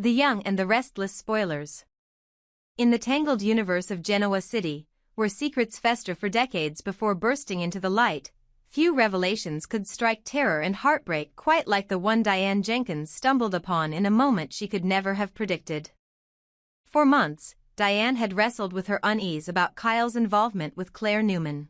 The Young and the Restless Spoilers. In the tangled universe of Genoa City, where secrets fester for decades before bursting into the light, few revelations could strike terror and heartbreak quite like the one Diane Jenkins stumbled upon in a moment she could never have predicted. For months, Diane had wrestled with her unease about Kyle's involvement with Claire Newman.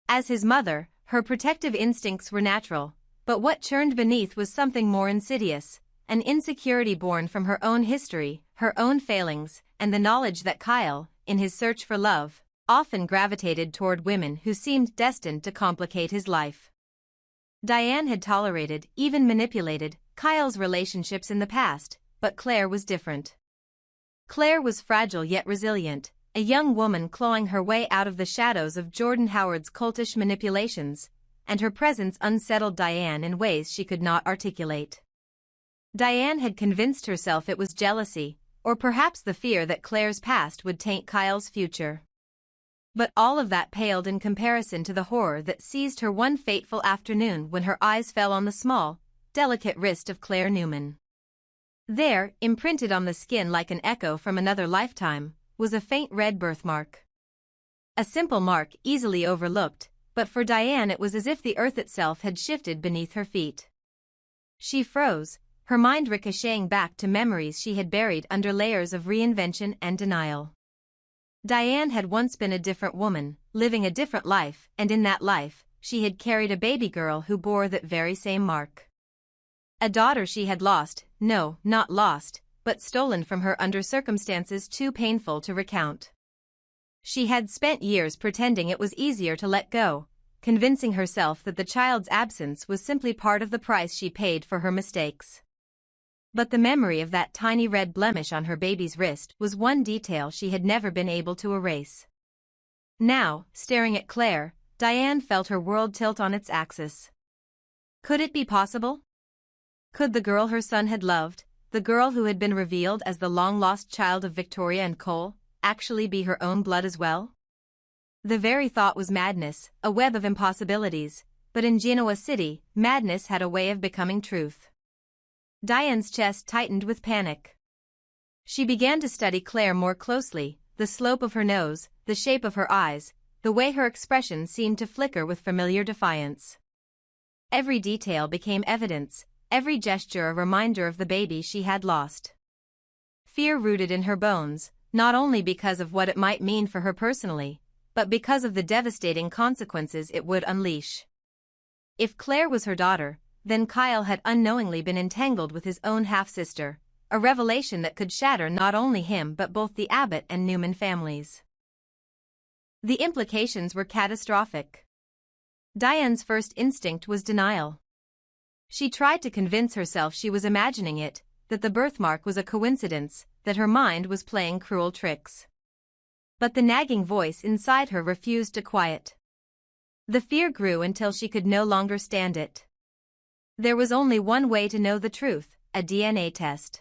As his mother, her protective instincts were natural, but what churned beneath was something more insidious. An insecurity born from her own history, her own failings, and the knowledge that Kyle, in his search for love, often gravitated toward women who seemed destined to complicate his life. Diane had tolerated, even manipulated, Kyle's relationships in the past, but Claire was different. Claire was fragile yet resilient, a young woman clawing her way out of the shadows of Jordan Howard's cultish manipulations, and her presence unsettled Diane in ways she could not articulate. Diane had convinced herself it was jealousy, or perhaps the fear that Claire's past would taint Kyle's future. But all of that paled in comparison to the horror that seized her one fateful afternoon when her eyes fell on the small, delicate wrist of Claire Newman. There, imprinted on the skin like an echo from another lifetime, was a faint red birthmark. A simple mark easily overlooked, but for Diane it was as if the earth itself had shifted beneath her feet. She froze, her mind ricocheting back to memories she had buried under layers of reinvention and denial. Diane had once been a different woman, living a different life, and in that life, she had carried a baby girl who bore that very same mark. A daughter she had lost, no, not lost, but stolen from her under circumstances too painful to recount. She had spent years pretending it was easier to let go, convincing herself that the child's absence was simply part of the price she paid for her mistakes. But the memory of that tiny red blemish on her baby's wrist was one detail she had never been able to erase. Now, staring at Claire, Diane felt her world tilt on its axis. Could it be possible? Could the girl her son had loved, the girl who had been revealed as the long-lost child of Victoria and Cole, actually be her own blood as well? The very thought was madness, a web of impossibilities, but in Genoa City, madness had a way of becoming truth. Diane's chest tightened with panic. She began to study Claire more closely, the slope of her nose, the shape of her eyes, the way her expression seemed to flicker with familiar defiance. Every detail became evidence, every gesture a reminder of the baby she had lost. Fear rooted in her bones, not only because of what it might mean for her personally, but because of the devastating consequences it would unleash. If Claire was her daughter, then Kyle had unknowingly been entangled with his own half-sister, a revelation that could shatter not only him but both the Abbott and Newman families. The implications were catastrophic. Diane's first instinct was denial. She tried to convince herself she was imagining it, that the birthmark was a coincidence, that her mind was playing cruel tricks. But the nagging voice inside her refused to quiet. The fear grew until she could no longer stand it. There was only one way to know the truth, a DNA test.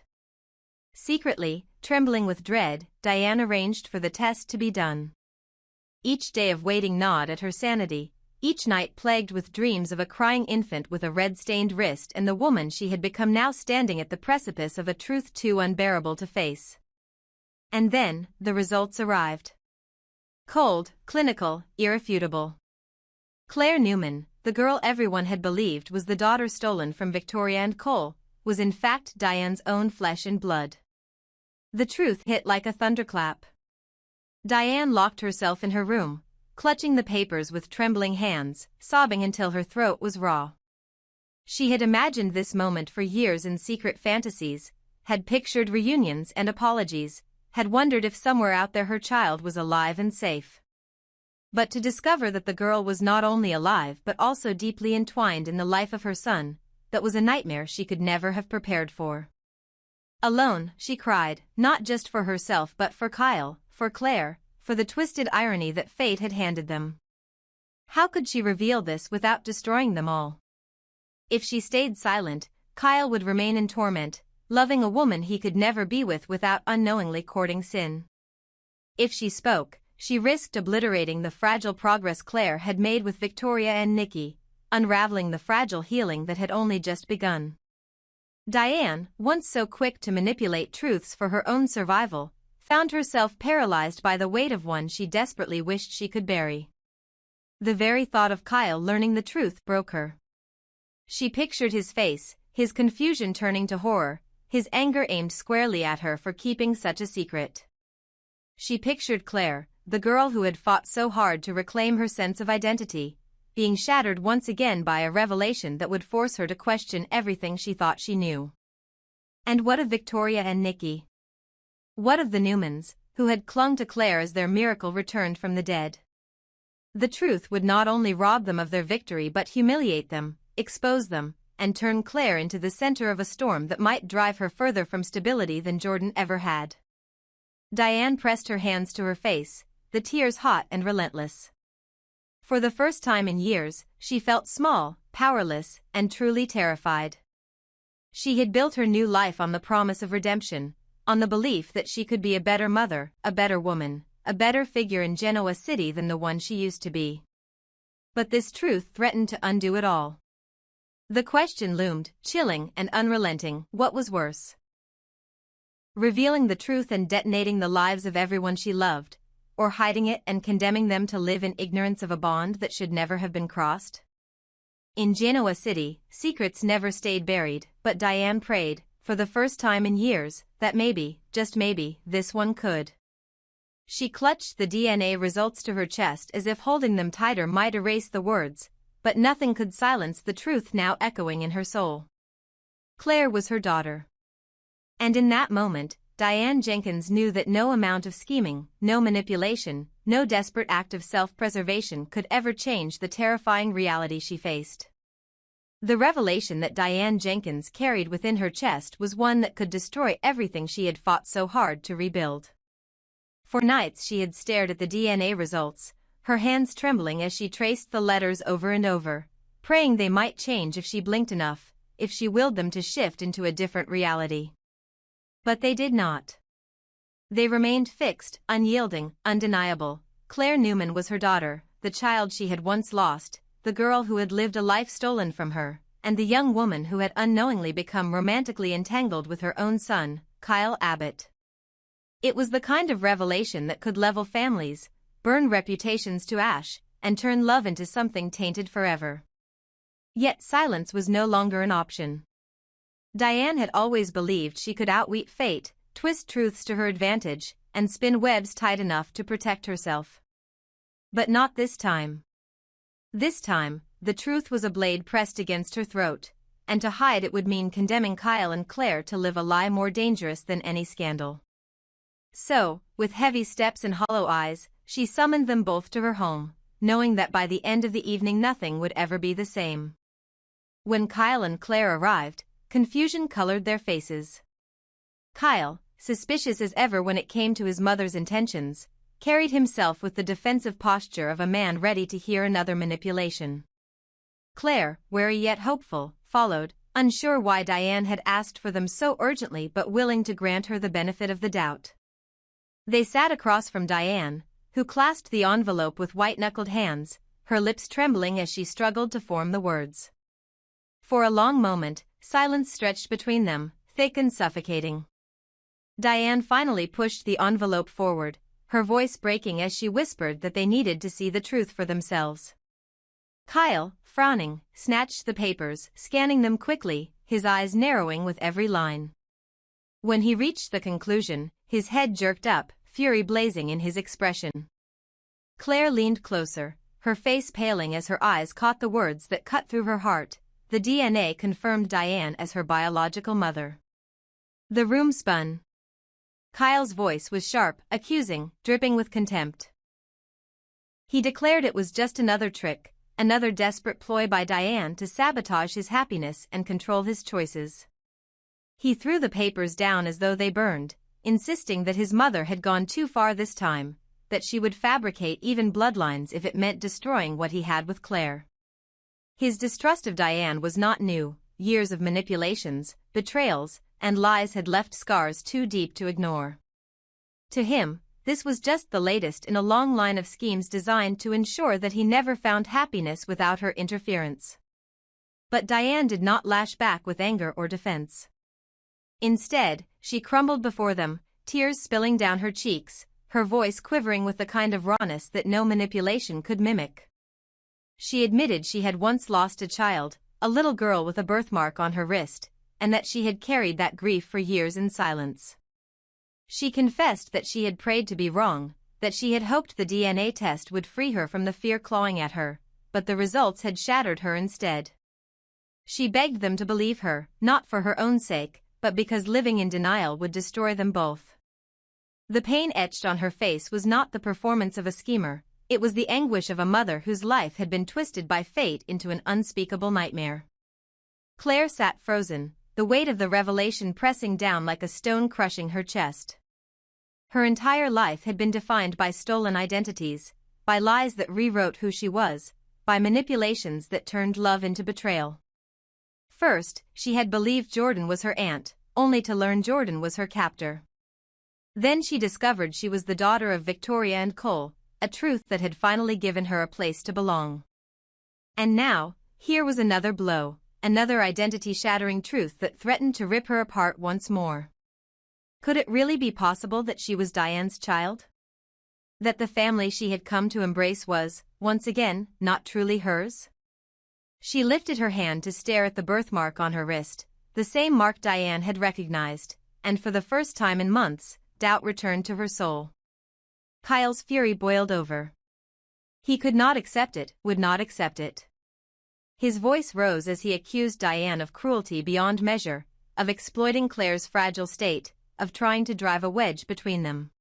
Secretly, trembling with dread, Diane arranged for the test to be done. Each day of waiting gnawed at her sanity, each night plagued with dreams of a crying infant with a red-stained wrist and the woman she had become now standing at the precipice of a truth too unbearable to face. And then, the results arrived. Cold, clinical, irrefutable. Claire Newman, the girl everyone had believed was the daughter stolen from Victoria and Cole, was in fact Diane's own flesh and blood. The truth hit like a thunderclap. Diane locked herself in her room, clutching the papers with trembling hands, sobbing until her throat was raw. She had imagined this moment for years in secret fantasies, had pictured reunions and apologies, had wondered if somewhere out there her child was alive and safe. But to discover that the girl was not only alive but also deeply entwined in the life of her son, that was a nightmare she could never have prepared for. Alone, she cried, not just for herself but for Kyle, for Claire, for the twisted irony that fate had handed them. How could she reveal this without destroying them all? If she stayed silent, Kyle would remain in torment, loving a woman he could never be with without unknowingly courting sin. If she spoke, she risked obliterating the fragile progress Claire had made with Victoria and Nikki, unraveling the fragile healing that had only just begun. Diane, once so quick to manipulate truths for her own survival, found herself paralyzed by the weight of one she desperately wished she could bury. The very thought of Kyle learning the truth broke her. She pictured his face, his confusion turning to horror, his anger aimed squarely at her for keeping such a secret. She pictured Claire, the girl who had fought so hard to reclaim her sense of identity, being shattered once again by a revelation that would force her to question everything she thought she knew. And what of Victoria and Nikki? What of the Newmans, who had clung to Claire as their miracle returned from the dead? The truth would not only rob them of their victory but humiliate them, expose them, and turn Claire into the center of a storm that might drive her further from stability than Jordan ever had. Diane pressed her hands to her face, the tears hot and relentless. For the first time in years, she felt small, powerless, and truly terrified. She had built her new life on the promise of redemption, on the belief that she could be a better mother, a better woman, a better figure in Genoa City than the one she used to be. But this truth threatened to undo it all. The question loomed, chilling and unrelenting: what was worse? Revealing the truth and detonating the lives of everyone she loved, or hiding it and condemning them to live in ignorance of a bond that should never have been crossed? In Genoa City, secrets never stayed buried, but Diane prayed, for the first time in years, that maybe, just maybe, this one could. She clutched the DNA results to her chest as if holding them tighter might erase the words, but nothing could silence the truth now echoing in her soul. Claire was her daughter. And in that moment, Diane Jenkins knew that no amount of scheming, no manipulation, no desperate act of self-preservation could ever change the terrifying reality she faced. The revelation that Diane Jenkins carried within her chest was one that could destroy everything she had fought so hard to rebuild. For nights she had stared at the DNA results, her hands trembling as she traced the letters over and over, praying they might change if she blinked enough, if she willed them to shift into a different reality. But they did not. They remained fixed, unyielding, undeniable. Claire Newman was her daughter, the child she had once lost, the girl who had lived a life stolen from her, and the young woman who had unknowingly become romantically entangled with her own son, Kyle Abbott. It was the kind of revelation that could level families, burn reputations to ash, and turn love into something tainted forever. Yet silence was no longer an option. Diane had always believed she could outwit fate, twist truths to her advantage, and spin webs tight enough to protect herself. But not this time. This time, the truth was a blade pressed against her throat, and to hide it would mean condemning Kyle and Claire to live a lie more dangerous than any scandal. So, with heavy steps and hollow eyes, she summoned them both to her home, knowing that by the end of the evening nothing would ever be the same. When Kyle and Claire arrived, confusion colored their faces. Kyle, suspicious as ever when it came to his mother's intentions, carried himself with the defensive posture of a man ready to hear another manipulation. Claire, wary yet hopeful, followed, unsure why Diane had asked for them so urgently but willing to grant her the benefit of the doubt. They sat across from Diane, who clasped the envelope with white-knuckled hands, her lips trembling as she struggled to form the words. For a long moment, silence stretched between them, thick and suffocating. Diane finally pushed the envelope forward, her voice breaking as she whispered that they needed to see the truth for themselves. Kyle, frowning, snatched the papers, scanning them quickly, his eyes narrowing with every line. When he reached the conclusion, his head jerked up, fury blazing in his expression. Claire leaned closer, her face paling as her eyes caught the words that cut through her heart. The DNA confirmed Diane as her biological mother. The room spun. Kyle's voice was sharp, accusing, dripping with contempt. He declared it was just another trick, another desperate ploy by Diane to sabotage his happiness and control his choices. He threw the papers down as though they burned, insisting that his mother had gone too far this time, that she would fabricate even bloodlines if it meant destroying what he had with Claire. His distrust of Diane was not new. Years of manipulations, betrayals, and lies had left scars too deep to ignore. To him, this was just the latest in a long line of schemes designed to ensure that he never found happiness without her interference. But Diane did not lash back with anger or defense. Instead, she crumbled before them, tears spilling down her cheeks, her voice quivering with the kind of rawness that no manipulation could mimic. She admitted she had once lost a child, a little girl with a birthmark on her wrist, and that she had carried that grief for years in silence. She confessed that she had prayed to be wrong, that she had hoped the DNA test would free her from the fear clawing at her, but the results had shattered her instead. She begged them to believe her, not for her own sake, but because living in denial would destroy them both. The pain etched on her face was not the performance of a schemer, it was the anguish of a mother whose life had been twisted by fate into an unspeakable nightmare. Claire sat frozen, the weight of the revelation pressing down like a stone crushing her chest. Her entire life had been defined by stolen identities, by lies that rewrote who she was, by manipulations that turned love into betrayal. First, she had believed Jordan was her aunt, only to learn Jordan was her captor. Then she discovered she was the daughter of Victoria and Cole, a truth that had finally given her a place to belong. And now, here was another blow, another identity-shattering truth that threatened to rip her apart once more. Could it really be possible that she was Diane's child? That the family she had come to embrace was, once again, not truly hers? She lifted her hand to stare at the birthmark on her wrist, the same mark Diane had recognized, and for the first time in months, doubt returned to her soul. Kyle's fury boiled over. He could not accept it, would not accept it. His voice rose as he accused Diane of cruelty beyond measure, of exploiting Claire's fragile state, of trying to drive a wedge between them.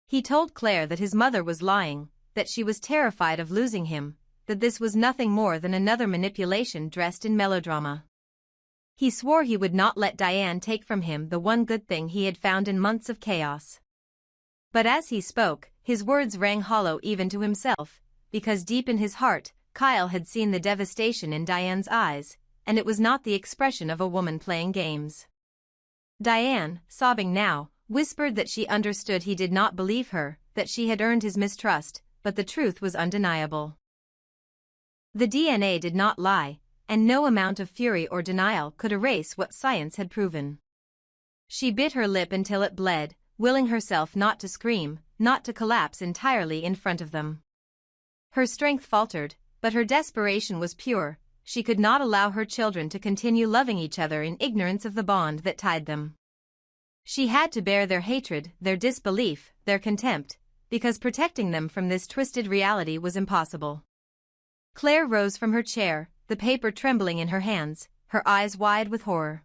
He told Claire that his mother was lying, that she was terrified of losing him, that this was nothing more than another manipulation dressed in melodrama. He swore he would not let Diane take from him the one good thing he had found in months of chaos. But as he spoke, his words rang hollow even to himself, because deep in his heart, Kyle had seen the devastation in Diane's eyes, and it was not the expression of a woman playing games. Diane, sobbing now, whispered that she understood he did not believe her, that she had earned his mistrust, but the truth was undeniable. The DNA did not lie, and no amount of fury or denial could erase what science had proven. She bit her lip until it bled, willing herself not to scream, not to collapse entirely in front of them. Her strength faltered, but her desperation was pure. She could not allow her children to continue loving each other in ignorance of the bond that tied them. She had to bear their hatred, their disbelief, their contempt, because protecting them from this twisted reality was impossible. Claire rose from her chair, the paper trembling in her hands, her eyes wide with horror.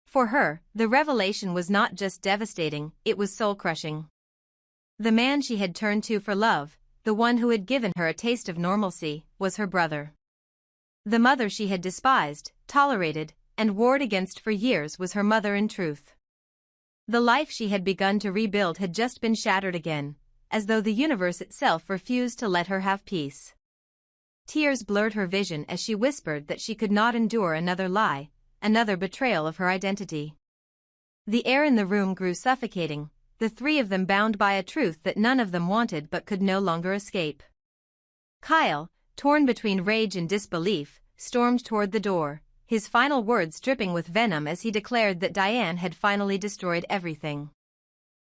For her, the revelation was not just devastating, it was soul-crushing. The man she had turned to for love, the one who had given her a taste of normalcy, was her brother. The mother she had despised, tolerated, and warred against for years was her mother in truth. The life she had begun to rebuild had just been shattered again, as though the universe itself refused to let her have peace. Tears blurred her vision as she whispered that she could not endure another lie, another betrayal of her identity. The air in the room grew suffocating, the three of them bound by a truth that none of them wanted but could no longer escape. Kyle, torn between rage and disbelief, stormed toward the door, his final words dripping with venom as he declared that Diane had finally destroyed everything.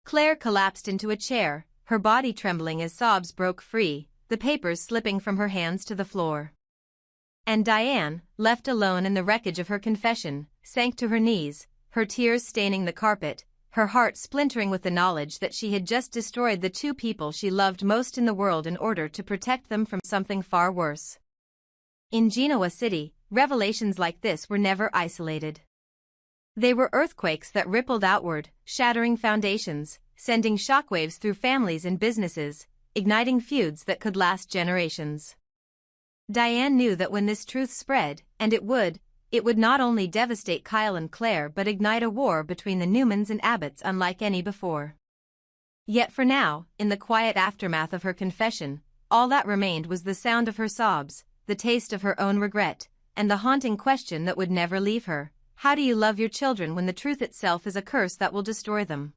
Claire collapsed into a chair, her body trembling as sobs broke free, the papers slipping from her hands to the floor. And Diane, left alone in the wreckage of her confession, sank to her knees, her tears staining the carpet, her heart splintering with the knowledge that she had just destroyed the two people she loved most in the world in order to protect them from something far worse. In Genoa City, revelations like this were never isolated. They were earthquakes that rippled outward, shattering foundations, sending shockwaves through families and businesses, igniting feuds that could last generations. Diane knew that when this truth spread, and it would not only devastate Kyle and Claire but ignite a war between the Newmans and Abbotts unlike any before. Yet for now, in the quiet aftermath of her confession, all that remained was the sound of her sobs, the taste of her own regret, and the haunting question that would never leave her: how do you love your children when the truth itself is a curse that will destroy them?